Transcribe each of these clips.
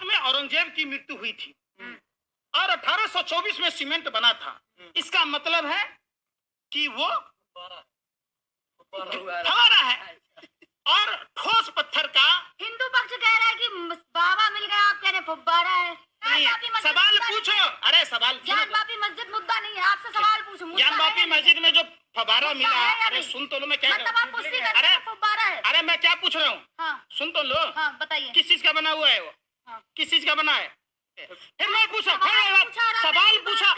में औरंगजेब की मृत्यु हुई थी और 1824 में सीमेंट बना था। इसका मतलब है कि वो फवारा है। और ठोस पत्थर का हिंदू पक्ष कह रहा है कि बाबा मिल गया, आप कह रहे फुब्बारा है। सवाल पूछो। अरे सवाल ज्ञान वापी मस्जिद मुद्दा नहीं है, आपसे सवाल पूछो। ज्ञान वापी मस्जिद में जो फवारा मिला है, अरे सुन तो लो मैं क्या मतलब आप पुष्टि करते हैं फुब्बारा है। अरे मैं क्या पूछ रहा हूँ, हाँ। सुन तो लो। हाँ, बताइए किस चीज का बना हुआ है वो? हाँ। किस चीज का बना है? फिर मैं पूछा सवाल पूछा।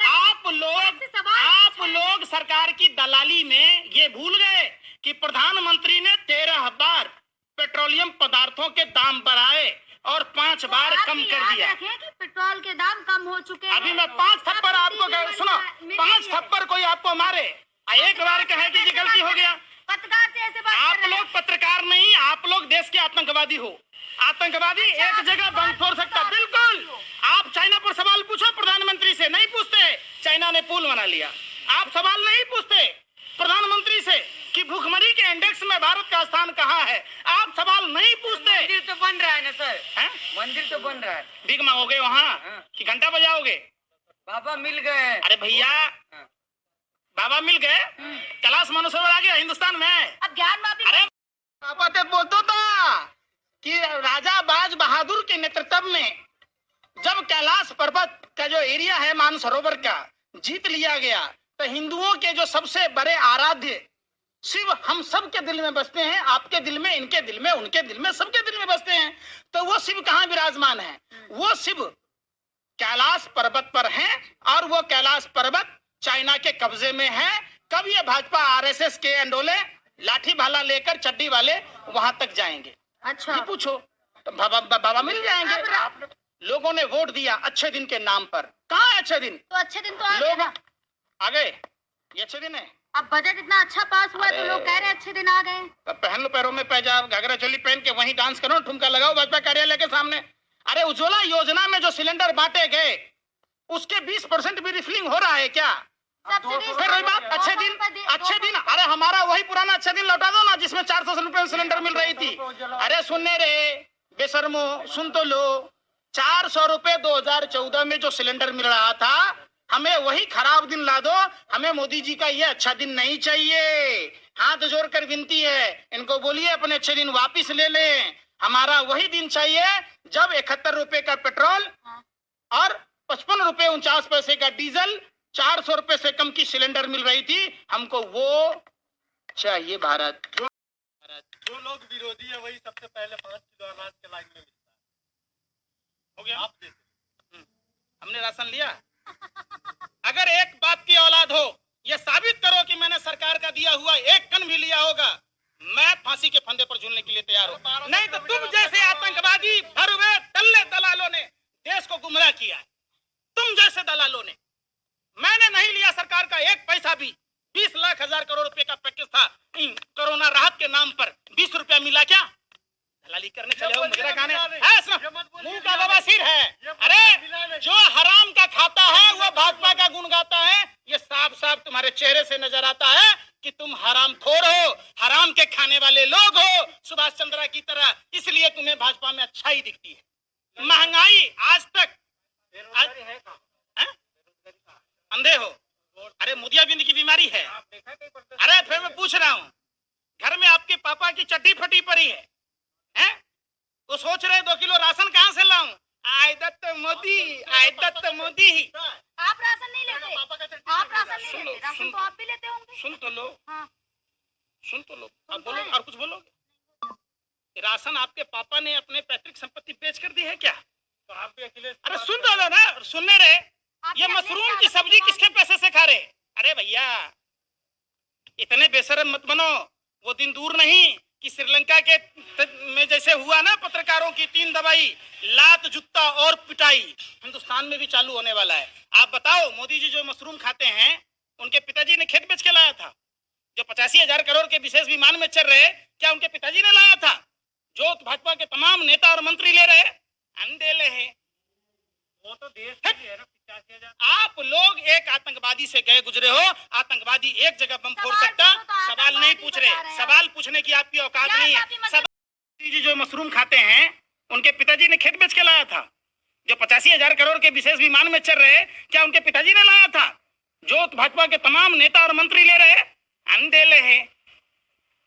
आप लोग सरकार की दलाली में ये भूल गए कि प्रधानमंत्री ने 13 बार पेट्रोलियम पदार्थों के दाम बढ़ाए और 5 बार कम कर दिया। कि पेट्रोल के दाम कम हो चुके हैं। अभी मैं 5 थप्पड़ आपको सुनो, 5 थप्पड़ कोई आपको मारे, एक बार कहे कि ये गलती हो गया। पत्रकार से ऐसे बात आप लोग पत्रकार नहीं, आप लोग देश के आतंकवादी हो। आतंकवादी एक जगह बम फोड़ सकता, बिल्कुल। आप चाइना पर सवाल पूछो, प्रधानमंत्री से नहीं पूछते। चाइना ने पुल बना लिया, आप सवाल नहीं पूछते प्रधानमंत्री से कि भूखमरी के इंडेक्स में भारत का स्थान कहाँ है। आप सवाल नहीं पूछते। मंदिर तो बन रहा है ना सर, है? मंदिर तो बन रहा है। भीख मांगोगे वहाँ कि घंटा बजाओगे? बाबा मिल गए। अरे भैया, बाबा मिल गए, कैलाश मानसरोवर आ गया हिंदुस्तान में। अब ज्ञान वापी अरे पापा तो बोलता था कि राजा बाज बहादुर के नेतृत्व में जब कैलाश पर्वत का जो एरिया है मानसरोवर का जीत लिया गया, तो हिंदुओं के जो सबसे बड़े आराध्य शिव हम सब के दिल में बसते हैं। आपके दिल में, इनके दिल में, उनके दिल में, सबके दिल में बसते हैं। तो वो शिव कहाँ विराजमान है? वो शिव कैलाश पर्वत पर हैं और वो कैलाश पर्वत चाइना के कब्जे में है। कब ये भाजपा आरएसएस के अंडोले लाठी भाला लेकर चड्डी वाले वहां तक जाएंगे? अच्छा, ये पूछो तो बाबा मिल जाएंगे। लोगों ने वोट दिया अच्छे दिन के नाम पर। कहाँ है अच्छे दिन? तो अच्छे दिन तो आ गए ना। आ गए, ये अच्छे दिन है। अब बजट इतना अच्छा पास हुआ तो लोग कह रहे हैं अच्छे दिन आ गए। तो पहन लो पैरों में पैजाब, घाघरा चोली पहन के वहीं डांस करो, ठुमका लगाओ भाजपा कार्यालय के सामने। अरे उज्ज्वला योजना में जो सिलेंडर बांटे गए उसके 20% भी रिफिलिंग हो रहा है क्या? फिर वही बात, अच्छे दिन। अरे हमारा वही पुराना अच्छा दिन लौटा दो ना, जिसमें 400 रुपए सिलेंडर मिल रही थी। अरे सुनने रे बेशर्मो, सुन तो लो, 400 रुपए 2014 में जो सिलेंडर मिल रहा था, हमें वही खराब दिन ला दो। हमें मोदी जी का ये अच्छा दिन नहीं चाहिए। हाथ जोड़कर विनती है, इनको बोलिए अपने अच्छे दिन वापिस ले लें। हमारा वही दिन चाहिए जब 71 रुपए का पेट्रोल और 55 रुपए 49 पैसे का डीजल, 400 रुपए से कम की सिलेंडर मिल रही थी। हमको वो चाहिए। भारत जो लोग विरोधी है वही सबसे पहले 5 किलो अनाज के लाइन में मिलता है। हो गया, आप देखिए हमने राशन लिया। अगर एक बाप की औलाद हो, यह साबित करो कि मैंने सरकार का दिया हुआ 1 कन भी लिया होगा, मैं फांसी के फंदे पर झूलने के लिए तैयार हूं। नहीं तो तुम जैसे आतंकवादी भरवे दल्ले दलालों ने देश को गुमराह किया है। तुम जैसे दलालों ने। मैंने नहीं लिया सरकार का 1 पैसा भी। 20 लाख 1000 करोड़ रुपए का पैकेज था कोरोना राहत के नाम पर। 20 रुपया मिला क्या? दलाली करने चले हो, मुजरा खाने। मुंह का बवासीर है। अरे जो हराम का खाता है वो भाजपा का गुण गाता है। ये साफ साफ तुम्हारे चेहरे से नजर आता है कि तुम हरामखोर हो, हराम के खाने वाले लोग हो, सुभाष चंद्र की तरह। इसलिए तुम्हें भाजपा में अच्छाई दिखती है। महंगाई आज तक अंधे हो। अरे मोतियाबिंद की बीमारी है। अरे फिर मैं पूछ रहा हूँ, घर में आपके पापा की चड्डी फटी पड़ी है, हैं? तो सोच रहे 2 किलो राशन कहाँ से लाऊं? आय दत्त मोदी, आय दत्त मोदी। आप राशन नहीं लेते? आप राशन नहीं लेते? राशन तो आप भी लेते होंगे। सुन तो लो। हाँ। सुन तो लो। अब बोलो, और कुछ बोलोगे? राशन आपके पापा ने अपने पैतृक संपत्ति बेच कर दी है क्या? तो आप भी अखिलेश। अरे सुन तो लो ना, सुनने रहे। ये मशरूम की सब्जी किसके पैसे से खा रहे? अरे भैया इतने बेशरम मत बनो। वो दिन दूर नहीं कि श्रीलंका के में जैसे हुआ ना पत्रकारों की 3 दवाई, लात जूता और पिटाई, हिंदुस्तान में भी चालू होने वाला है। आप बताओ, मोदी जी जो मशरूम खाते हैं उनके पिताजी ने खेत बेच के लाया था। जो 85,000 करोड़ के विशेष विमान में चल रहे, क्या उनके पिताजी ने लाया था? जो भाजपा के तमाम नेता और मंत्री ले रहे अंधेले हैं। वो तो देश की है ना। 85,000। आप लोग एक आतंकवादी से गए गुजरे हो। आतंकवादी एक जगह बम फोड़ सकता। सवाल नहीं पूछ रहे। सवाल पूछने की आपकी औकात नहीं है। जी जो मशरूम खाते हैं उनके पिताजी ने खेत बेच के लाया था। जो 85,000 करोड़ के विशेष विमान में चल रहे, क्या उनके पिताजी ने लाया था? जो भाजपा के तमाम नेता और मंत्री ले रहे, अंधेले हैं।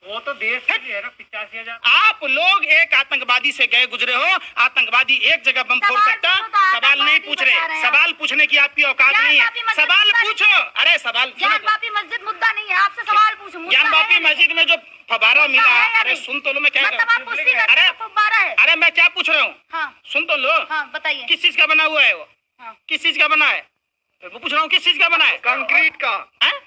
वो तो देश के लिए है ना, 85,000। आप लोग एक आतंकवादी से गए गुजरे हो, आतंकवादी एक जगह बम फोड़ सकता, सवाल नहीं पूछ रहे, सवाल पूछने की आपकी औकात नहीं है, सवाल पूछो। अरे सवाल, ज्ञान-वापी मस्जिद मुद्दा नहीं है, आपसे सवाल पूछूं। ज्ञान-वापी मस्जिद में जो फव्वारा मिला, अरे सुन तो लो, मैं क्या मतलब आप पुष्टि करते अरे हैं फव्वारा है। अरे मैं क्या पूछ रहा हूँ, हाँ सुन तो लो। हाँ बताइए। किस चीज का बना हुआ है वो? हाँ। किस चीज का बना है? वो पूछ रहा हूँ, किस चीज का बना है? कंक्रीट का।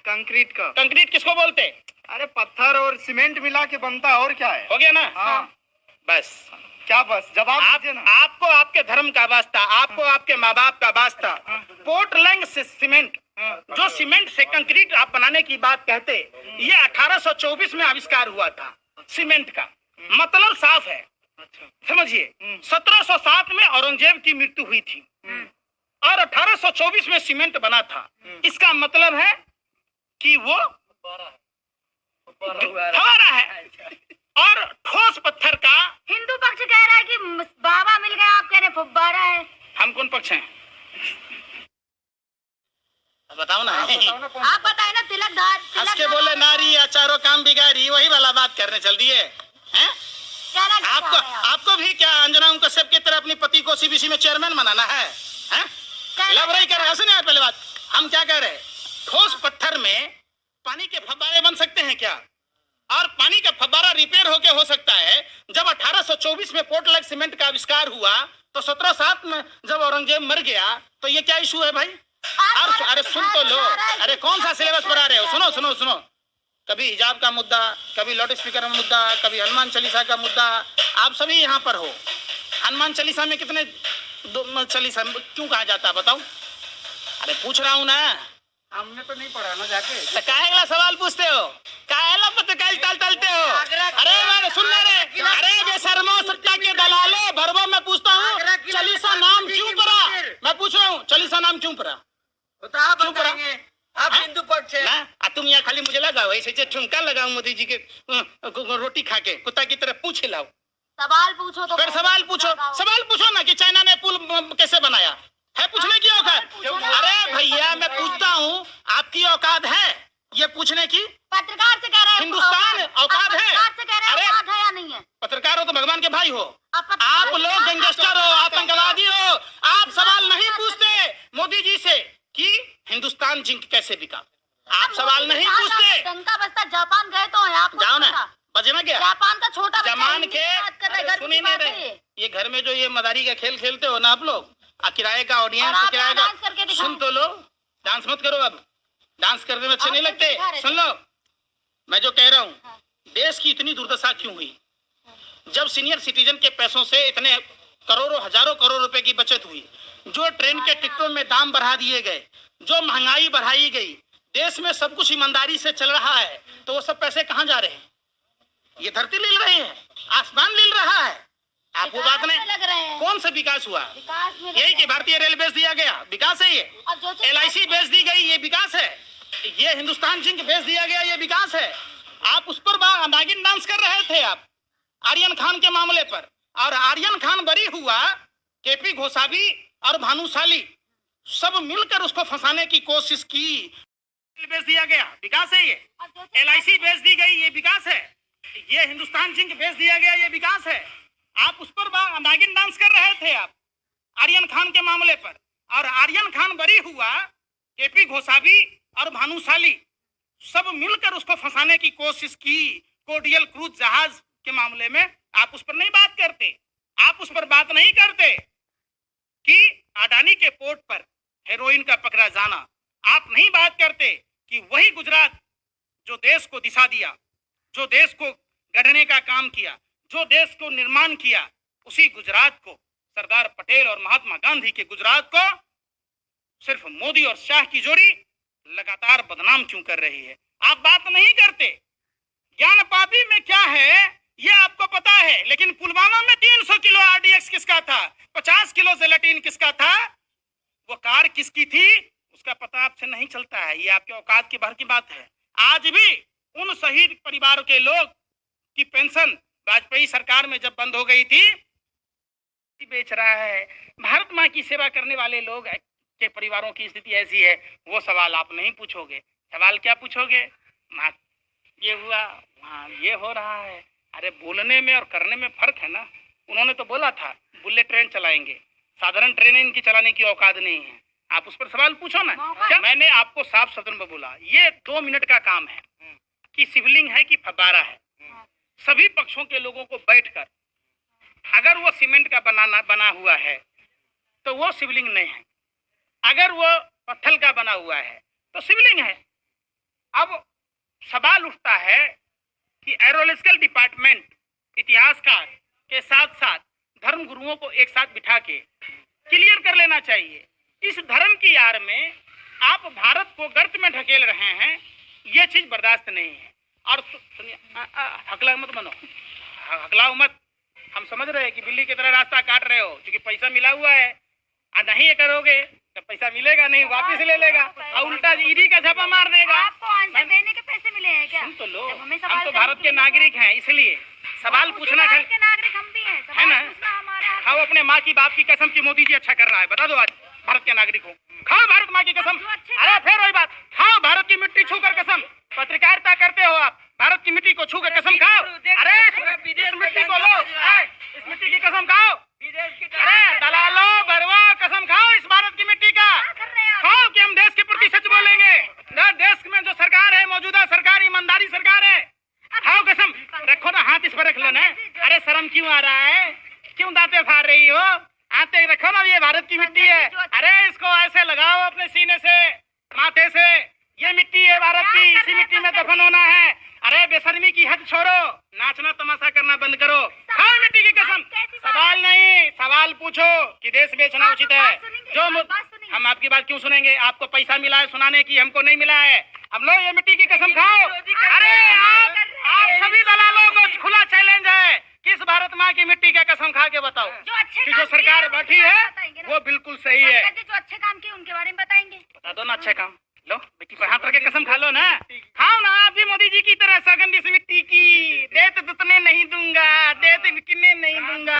कंक्रीट का। कंक्रीट किसको बोलते? अरे पत्थर और सीमेंट मिला के बनता है, और क्या है? हो गया ना? हाँ। बस क्या बस जवाब आप, दीजिए ना। आपको आपके धर्म का वास्ता, आपको आपके माँ बाप का वास्ता। पोर्टलैंड से सीमेंट, जो सीमेंट से कंक्रीट आप बनाने की बात कहते, ये 1824 में आविष्कार हुआ था सीमेंट का। मतलब साफ है, समझिए। 1707 में औरंगजेब की मृत्यु हुई थी और 1824 में सीमेंट बना था। इसका मतलब है कि वो फव्वारा है। और ठोस पत्थर का, हिंदू पक्ष कह रहा है कि बाबा मिल गए, आप कह रहे फव्वारा है। हम कौन पक्ष हैं? बताओ ना। आप बताए ना, तिलकधार हंस के बोले नारी या चारों काम बिगाड़ी, वही वाला बात करने चल दिए हैं? आपको भी क्या अंजना कश्यप की तरह अपनी पति को सीबीसी में चेयरमैन बनाना है? लवराई कर रहे, सुनिए पहले बात। हम क्या कह रहे हैं, ठोस पत्थर में पानी के फव्वारे बन सकते हैं क्या? और पानी का फव्वारा रिपेयर होके हो सकता है। जब 1824 में पोर्टलैंड सीमेंट का आविष्कार हुआ, तो 1707 में जब औरंगजेब मर गया, तो ये क्या इशू है भाई? अरे सुन तो लो, अरे कौन सा सिलेबस पढ़ा रहे हो? सुनो सुनो सुनो। कभी हिजाब का मुद्दा, कभी लाउड स्पीकर का मुद्दा, कभी हनुमान चालीसा का मुद्दा। आप सभी यहाँ पर हो। हनुमान चालीसा में कितने चालीसा क्यों कहा जाता है बताओ? अरे पूछ रहा हूँ ना। हमने तो नहीं पढ़ा ना जाके। तो काहेला सवाल पूछते हो? काहेला पत्रकार टलते हो? अरे मैं सुन रे, अरे बेशर्मो सत्ता के दलालो, भरबो मैं पूछता हूँ, चालीसा नाम क्यों पड़ा? मैं पूछ रहा हूँ, चालीसा नाम क्यों पड़ा? आप क्यों पड़ा? बताएंगे, आप हिंदू पक्ष है। ना तुम यहाँ खाली मुझे लगाओ, ऐसे ठुमका लगाओ मोदी जी के रोटी खा के कुत्ता की तरह पूछ लाओ। सवाल पूछो तो फिर सवाल पूछो ना कि चाइना ने पुल कैसे बनाया है? पूछने की औकात? अरे भैया मैं पूछता हूँ, आपकी औकात है ये पूछने की? पत्रकार से कह रहे हैं हिंदुस्तान औकात है? पत्रकार से कह रहे हैं अरे औकात है या नहीं है? पत्रकार हो तो भगवान के भाई हो। आप लोग गैंगस्टर हो, आतंकवादी हो। आप सवाल नहीं पूछते मोदी जी से कि हिंदुस्तान जिंक कैसे बिका। आप सवाल नहीं पूछते। डंका बस्ता जापान गए तो है, आपको जाओ ना, बजना क्या? जापान का छोटा जमान के सुनी नहीं रहे। ये घर में जो ये मदारी का खेल खेलते हो ना आप लोग, किराए का ऑडियंस, किराए का, सुन तो लो। डांस मत करो, अब डांस करने में अच्छे नहीं लगते। सुन लो, मैं जो कह रहा हूँ, देश की इतनी दुर्दशा क्यों हुई? जब सीनियर सिटीजन के पैसों से इतने करोड़ों हजारों करोड़ रुपए की बचत हुई, जो ट्रेन के टिकटों में दाम बढ़ा दिए गए, जो महंगाई बढ़ाई गई, देश में सब कुछ ईमानदारी से चल रहा है, तो वो सब पैसे कहाँ जा रहे हैं? ये धरती लिल रही है, आसमान लिल रहा है। आपको बात नहीं, कौन सा विकास हुआ? यही कि भारतीय रेल बेच दिया गया, विकास है ये। LIC बेच दी गई, ये विकास है। ये हिंदुस्तान जिंक बेच दिया गया, ये विकास है। आप उस पर नागिन डांस कर रहे थे आप आर्यन खान के मामले पर, और आर्यन खान बरी हुआ, KP घोषाभी और भानुशाली सब मिलकर उसको फंसाने की कोशिश की। बेच दिया गया, विकास है ये। LIC बेच दी गई, ये विकास है। ये हिंदुस्तान जिंक बेच दिया गया, ये विकास है। आप उस पर नागिन डांस कर रहे थे आप आर्यन खान के मामले पर, और आर्यन खान बरी हुआ, KP घोषाभी और भानुशाली सब मिलकर उसको फंसाने की कोशिश की। कोडियल क्रूज जहाज के मामले में आप उस पर नहीं बात करते। आप उस पर बात नहीं करते कि अडानी के पोर्ट पर हेरोइन का पकड़ा जाना। आप नहीं बात करते कि वही गुजरात जो देश को दिशा दिया, जो देश को गढ़ने का काम किया, जो देश को निर्माण किया, उसी गुजरात को, सरदार पटेल और महात्मा गांधी के गुजरात को सिर्फ मोदी और शाह की जोड़ी लगातार बदनाम क्यों कर रही है? आप बात नहीं करते। ज्ञान पापी में क्या है ये आपको पता है, लेकिन पुलवामा में 300 किलो RDX किसका था? 50 किलो जेलेटिन किसका था? वो कार किसकी थी? उसका पता आपसे नहीं चलता है। ये आपके औकात के बाहर की बात है। आज भी उन शहीद परिवारों के लोग की पेंशन वाजपेयी सरकार में जब बंद हो गई थी, बेच रहा है। भारत माँ की सेवा करने वाले लोग के परिवारों की स्थिति ऐसी है, वो सवाल आप नहीं पूछोगे। सवाल क्या पूछोगे? माँ ये हुआ, वहाँ ये हो रहा है। अरे बोलने में और करने में फर्क है ना। उन्होंने तो बोला था बुलेट ट्रेन चलाएंगे, साधारण ट्रेनें इनकी चलाने की औकात नहीं है। आप उस पर सवाल पूछो ना। क्या मैंने आपको साफ शब्दों में बोला, ये 2 मिनट का काम है कि शिवलिंग है कि फव्वारा है। सभी पक्षों के लोगों को बैठकर, अगर वो सीमेंट का बना हुआ है तो वो शिवलिंग नहीं है, अगर वो पत्थर का बना हुआ है तो शिवलिंग है। अब सवाल उठता है कि एरोलॉजिकल डिपार्टमेंट इतिहासकार के साथ साथ धर्म गुरुओं को एक साथ बिठा के क्लियर कर लेना चाहिए। इस धर्म की आड़ में आप भारत को गर्त में ढकेल रहे हैं, ये चीज बर्दाश्त नहीं है। और सुनिए, हकला मत बनो, हकलाओ मत। हम समझ रहे हैं कि बिल्ली की तरह रास्ता काट रहे हो, क्योंकि पैसा मिला हुआ है। और नहीं ये करोगे तो पैसा मिलेगा नहीं, वापिस ले लेगा और उल्टा ईडी का छापा मार देगा। आपको आंसर देने के पैसे मिले हैं क्या? सुन तो लो, हम तो भारत के नागरिक हैं, इसलिए सवाल पूछना भारत के नागरिक हम भी हैं, है ना। हमारा खाओ अपने माँ की बाप की कसम की मोदी जी अच्छा कर रहा है, बता दो आज भारत के नागरिक हो। खाओ भारत माँ की कसम। अरे फिर वही बात, खाओ भारत की मिट्टी छू कर कसम। पत्रकारिता करते हो आप, भारत की मिट्टी को छू कर कसम खाओ। अरे इस मिट्टी को लो, इस मिट्टी की कसम खाओ। अरे दलालो बरवा, कसम खाओ इस भारत की मिट्टी का। खाओ कि हम देश के प्रति सच बोलेंगे। देश में जो सरकार है, मौजूदा सरकार ईमानदारी सरकार है। खाओ कसम, रखो ना हाथ, इस पर रख लो ना। अरे शर्म क्यों आ रहा है, क्यों दांते फाड़ रही हो? आते रखो ना, ये भारत की मिट्टी है। अरे इसको ऐसे लगाओ अपने सीने से, माथे से। ये मिट्टी है भारत की, इसी मिट्टी में दफन होना है। अरे बेशर्मी की हद छोड़ो, नाचना तमाशा करना बंद करो। खाओ मिट्टी की कसम। सवाल नहीं, सवाल पूछो कि देश बेचना उचित है। जो हम आपकी बात क्यों सुनेंगे? आपको पैसा मिला है सुनाने की, हमको नहीं मिला है। हम लोग ये मिट्टी की कसम खाओ। अरे आप सभी दलालों को खुला चैलेंज है, किस भारत माँ की मिट्टी का कसम खा के बताओ कि जो सरकार बैठी है वो बिल्कुल सही है। जो अच्छे काम किए उनके बारे में बताएंगे। बता दो ना अच्छे काम। लो बेटी पर हाथ रख के कसम खा लो ना। खाओ ना आप भी मोदी जी की तरह सौगंध इस मिट्टी की। देत दुतने नहीं दूंगा, देत बिकने नहीं दूंगा।